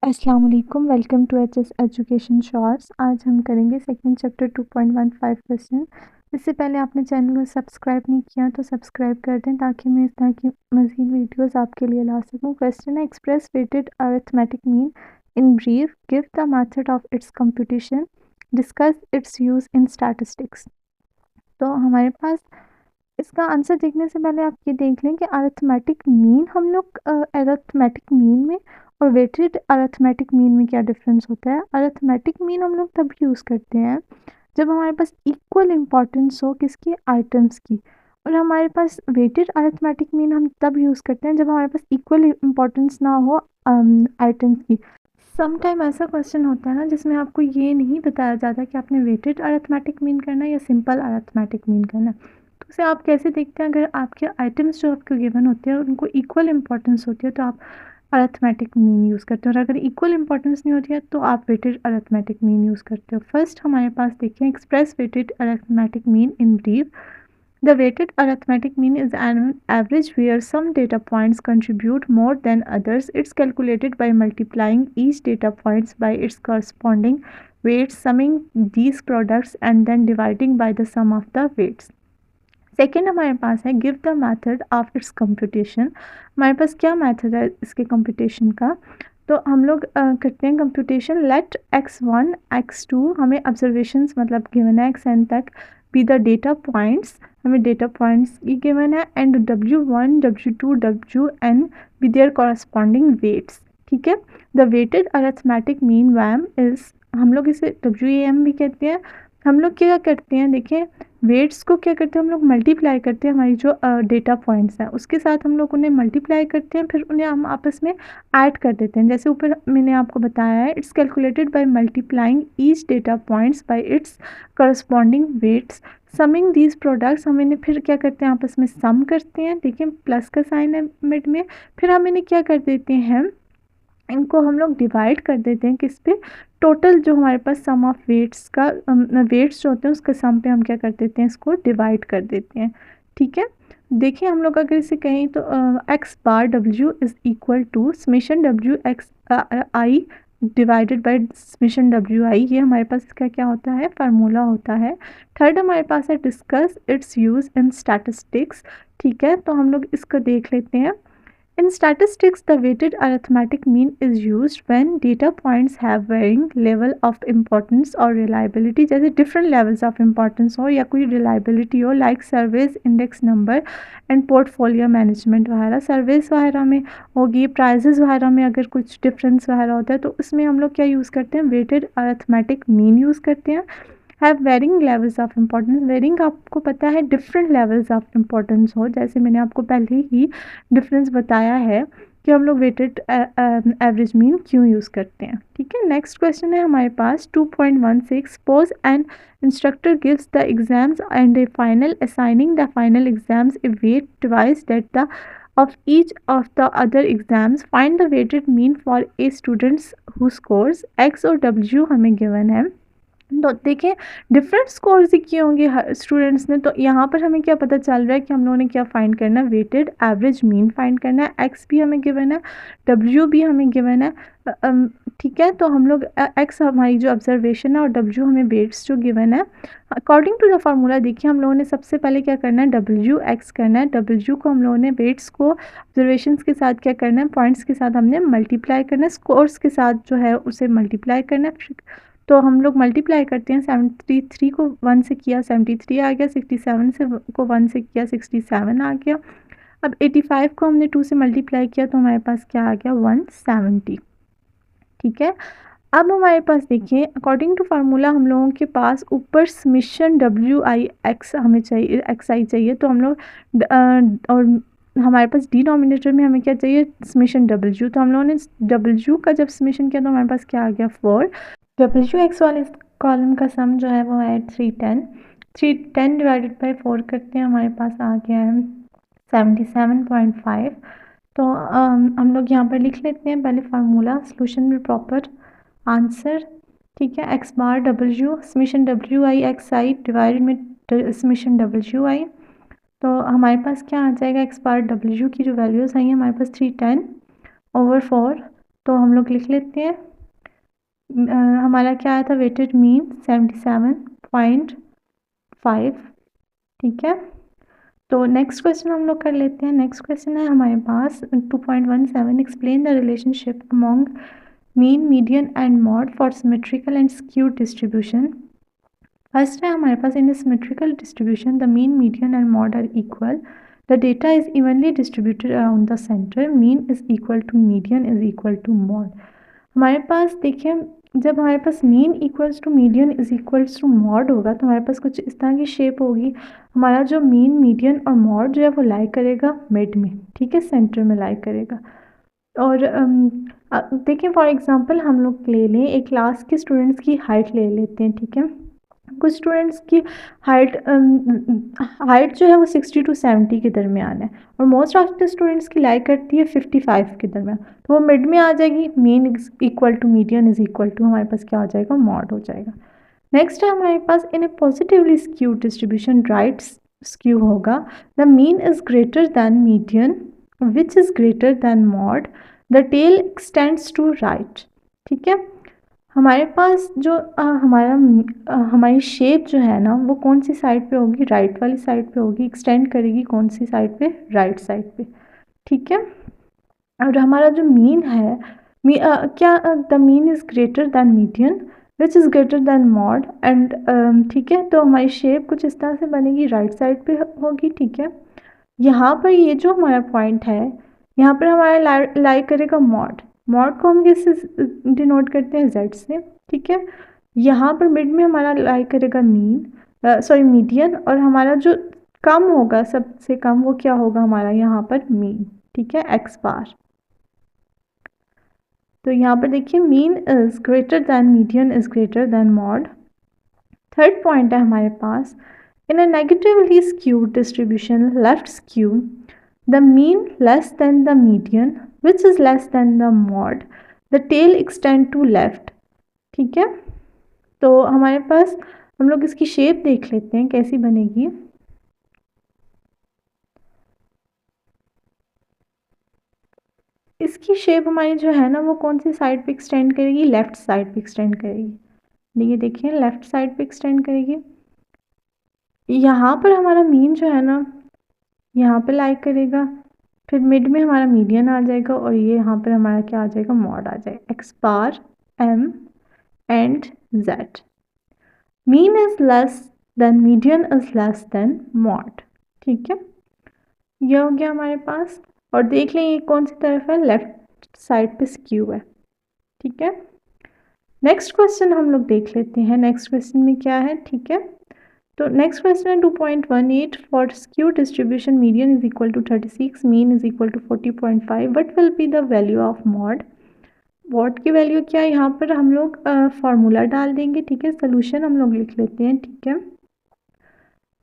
अस्सलाम वालेकुम, welcome to HS education shorts. आज हम करेंगे सेकंड चैप्टर 2.15 क्वेश्चन। इससे पहले आपने चैनल को सब्सक्राइब नहीं किया तो सब्सक्राइब कर दें ताकि मैं इस तरह की मज़ीद वीडियोस आपके लिए ला सकूं। क्वेश्चन है, express weighted arithmetic mean in brief, give the method of its computation, discuss its use in statistics. तो हमारे पास इसका आंसर देखने से पहले आप ये देख लें कि अरिथमेटिक मीन हम लोग अरिथमेटिक मीन में और वेटेड अरिथमेटिक मीन में क्या डिफरेंस होता है। अरिथमेटिक मीन हम लोग तब यूज़ करते हैं जब हमारे पास इक्वल इम्पोर्टेंस हो किसकी, आइटम्स की। और हमारे पास वेटेड अरिथमेटिक मीन हम तब यूज़ करते हैं जब हमारे पास इक्वल इम्पोर्टेंस ना हो आइटम्स की। सम टाइम ऐसा क्वेश्चन होता है ना जिसमें आपको ये नहीं बताया जाता कि आपने वेटेड अरिथमेटिक मीन करना है या सिंपल अरिथमेटिक मीन करना है। तो उसे आप कैसे देखते हैं, अगर आपके आइटम्स जो आपको गिवन होते हैं उनको इक्वल इम्पोर्टेंस होती है तो आप अरिथमेटिक मीन यूज़ करते हो, और अगर इक्वल इम्पोर्टेंस नहीं होती है तो आप वेटेड अरिथमेटिक मीन यूज़ करते हो। फर्स्ट हमारे पास देखिए, express weighted arithmetic mean in brief. The weighted arithmetic mean is an average where some data points contribute more than others. It's calculated by multiplying each data points by its corresponding weights, summing these products and then dividing by the sum of the weights. Second हमारे पास है give the method of its computation. हमारे पास क्या method है इसके computation का, तो हम लोग करते हैं कंप्यूटेशन। लेट x1 x2 हमें ऑब्जर्वेशंस मतलब गिवन है xn तक, बी द डेटा पॉइंट्स, हमें डेटा पॉइंट्स की गिवन है, and w1 w2 wn be their corresponding weights. ठीक है, द वेटेड अरिथमेटिक मीन वैम इज, हम लोग इसे WAM भी कहते हैं। हम लोग क्या करते हैं, देखें वेट्स को क्या करते हैं हम लोग मल्टीप्लाई करते हैं, हमारी जो डेटा पॉइंट्स हैं उसके साथ हम लोग उन्हें मल्टीप्लाई करते हैं, फिर उन्हें हम आपस में ऐड कर देते हैं। जैसे ऊपर मैंने आपको बताया है, it's calculated by multiplying each data points by its corresponding weights, summing these products. हम इन्हें फिर क्या करते हैं, आपस में सम करते हैं। देखिए प्लस का साइन है मिड में, फिर हम इन्हें क्या कर देते हैं, इनको हम लोग डिवाइड कर देते हैं किस पे, टोटल जो हमारे पास सम ऑफ वेट्स का वेट्स जो होते हैं उसके सम पे हम क्या कर देते हैं, इसको डिवाइड कर देते हैं। ठीक है, देखिए हम लोग अगर इसे कहें तो X bar W is equal to summation W X i divided by summation W i, ये हमारे पास इसका क्या होता है, फार्मूला होता है। थर्ड हमारे पास है discuss its use in statistics. ठीक है, तो हम लोग इसको देख लेते हैं। In statistics, the weighted arithmetic mean is used when data points have varying level of importance or reliability, जैसे different levels of importance हो या कोई reliability हो, like surveys index number and portfolio management वगैरह। सर्वेज वगैरह में होगी, prices वगैरह में अगर कुछ डिफरेंस वगैरह होता है तो उसमें हम लोग क्या यूज़ करते हैं, वेटेड अरिथमेटिक मीन यूज़ करते हैं। Have varying levels of importance, varying आपको पता है डिफरेंट लेवल्स ऑफ इम्पोर्टेंस हो, जैसे मैंने आपको पहले ही डिफरेंस बताया है कि हम लोग वेटेड एवरेज मीन क्यों यूज़ करते हैं। ठीक है, नेक्स्ट क्वेश्चन है हमारे पास 2.16, suppose an instructor gives the exams and a final, assigning the final exams a weight device that the of each of the other exams, find the weighted mean for a students who scores x और w हमें given है। तो देखिए different scores ही किए होंगे students ने, तो यहाँ पर हमें क्या पता चल रहा है कि हम लोगों ने क्या फाइंड करना है, वेटेड एवरेज मीन फाइंड करना है। एक्स भी हमें गिवन है, डब्ल्यू भी हमें गिवन है। ठीक है, तो हम लोग एक्स हमारी जो ऑब्जर्वेशन है और डब्ल्यू हमें वेट्स जो गिवन है, अकॉर्डिंग टू द फार्मूला देखिए हम लोगों ने सबसे पहले क्या करना है, डब्ल्यू एक्स करना है। डब्ल्यू को हम लोगों ने वेट्स को ऑब्जर्वेशन के साथ क्या करना है, पॉइंट्स के साथ हमने मल्टीप्लाई करना है, स्कोर्स के साथ जो है उसे मल्टीप्लाई करना है। तो हम लोग मल्टीप्लाई करते हैं, 73 को 1 से किया 73 आ गया, 67 से को 1 से किया 67 आ गया। अब 85 को हमने 2 से मल्टीप्लाई किया तो हमारे पास क्या आ गया, 170। ठीक है, अब हमारे पास देखिए अकॉर्डिंग टू फार्मूला हम लोगों के पास ऊपर समेशन WI हमें चाहिए, XI चाहिए, तो हम लोग और हमारे पास डिनोमिनेटर में हमें क्या चाहिए, समेशन W, तो हम लोगों ने W का जब समेशन किया तो हमारे पास क्या आ गया, 4। WX वाले कॉलम का सम जो है वो है 310 डिवाइडेड बाई 4 करते हैं, हमारे पास आ गया है 77.5। तो हम लोग यहाँ पर लिख लेते हैं पहले फार्मूला, सोल्यूशन में प्रॉपर आंसर। ठीक है, X bar W summation WI XI divided में समेशन WI, तो हमारे पास क्या आ जाएगा, एक्स बार डब्ल्यू की जो वैल्यूज़ आई हैं हमारे पास 310/4 तो हम लोग लिख लेते हैं हमारा क्या आया था वेटेड मीन 77.5, ठीक है। तो नेक्स्ट क्वेश्चन हम लोग कर लेते हैं। नेक्स्ट क्वेश्चन है हमारे पास 2.17, explain the relationship among mean, median and mode for symmetrical and skewed distribution. First है हमारे पास in symmetrical distribution the mean, median and mode are equal, the data is evenly distributed around the center, mean is equal to median is equal to mode. हमारे पास देखिए जब हमारे पास mean equals to median is equals to mode होगा तो हमारे पास कुछ इस तरह की शेप होगी। हमारा जो मीन, मीडियन और मॉड जो है वो लाई करेगा मिड में, ठीक है, सेंटर में लाई करेगा। और देखिए फॉर एग्जांपल हम लोग ले लें एक क्लास के स्टूडेंट्स की हाइट ले लेते हैं, ठीक है। कुछ स्टूडेंट्स की हाइट जो है वो 60 to 70 के दरमियान है और मोस्ट ऑफ द स्टूडेंट्स की लाई करती है 55 के दरमियान, तो वो मिड में आ जाएगी। Mean is equal to median is equal to हमारे पास क्या हो जाएगा, मॉड हो जाएगा। नेक्स्ट है हमारे पास in a positively skewed distribution right skew होगा, the mean is greater than median which is greater than mode, the tail extends to right, ठीक है। हमारे पास जो हमारी शेप जो है ना वो कौन सी साइड पे होगी, राइट वाली साइड पे होगी, एक्सटेंड करेगी कौन सी साइड पे, राइट साइड पे, ठीक है। और हमारा जो मीन है क्या the mean is greater than median which is greater than mod and, ठीक है। तो हमारी शेप कुछ इस तरह से बनेगी, राइट साइड पे होगी, ठीक है। यहाँ पर ये जो हमारा पॉइंट है यहाँ पर हमारा लाई करेगा मॉड। मॉड को हम किससे डिनोट करते हैं, जेड से, ठीक है। यहाँ पर मिड में हमारा लाई करेगा मीडियन और हमारा जो कम होगा सबसे कम वो क्या होगा हमारा यहाँ पर मीन, ठीक है, एक्स बार। तो यहाँ पर देखिए mean is greater than median is greater than mode. Third point है हमारे पास in a negatively skewed distribution left skew the mean less than the median which is less than the mod, the tail extend to left, ठीक है। तो हमारे पास हम लोग इसकी शेप देख लेते हैं कैसी बनेगी। इसकी शेप हमारी जो है ना वो कौन सी साइड पे एक्सटेंड करेगी, लेफ्ट साइड पे एक्सटेंड करेगी। ये देखिए लेफ्ट साइड पे एक्सटेंड करेगी। यहाँ पर हमारा मीन जो है ना यहाँ पे लाई करेगा, फिर मिड में हमारा मीडियन आ जाएगा और ये यहाँ पर हमारा क्या आ जाएगा, मॉड आ जाएगा, X bar M and Z. Mean is less than median is less than mode, ठीक है। ये हो गया हमारे पास। और देख लें ये कौन सी तरफ है, लेफ्ट साइड पे स्क्यू है, ठीक है। नेक्स्ट क्वेश्चन हम लोग देख लेते हैं। नेक्स्ट क्वेश्चन में क्या है, ठीक है। तो नेक्स्ट क्वेश्चन है 2.18 for skew distribution median is equal to 36, mean is equal to 40.5, what will be the value of mode. Mode की वैल्यू क्या है, यहाँ पर हम लोग फार्मूला डाल देंगे, ठीक है। सोल्यूशन हम लोग लिख लेते हैं, ठीक है।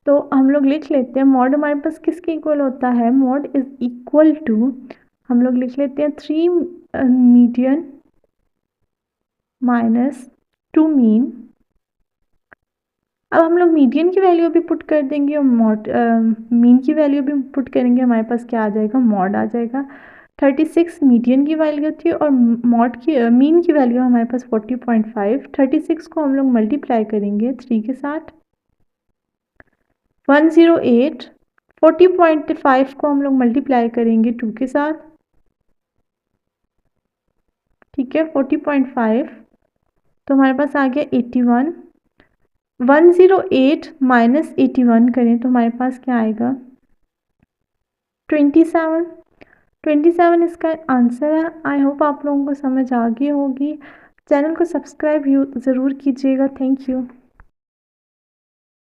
तो हम लोग लिख लेते हैं मॉड हमारे पास किसके इक्वल होता है, मॉड इज इक्वल टू हम लोग लिख लेते हैं 3 मीडियन माइनस 2 मीन। अब हम लोग मीडियन की वैल्यू भी पुट कर देंगे और मॉड मीन की वैल्यू भी पुट करेंगे, हमारे पास क्या आ जाएगा, मॉड आ जाएगा। 36 मीडियन की वैल्यू थी और मॉड की मीन की वैल्यू हमारे पास 40.5। 36 को हम लोग मल्टीप्लाई करेंगे 3 के साथ 108। 40.5 को हम लोग मल्टीप्लाई करेंगे 2 के साथ, ठीक है, 40.5। तो हमारे पास आ गया 81। 108 माइनस 81 करें तो हमारे पास क्या आएगा, 27। 27 इसका आंसर है। आई होप आप लोगों को समझ आ गई होगी। चैनल को सब्सक्राइब ज़रूर कीजिएगा। Thank you.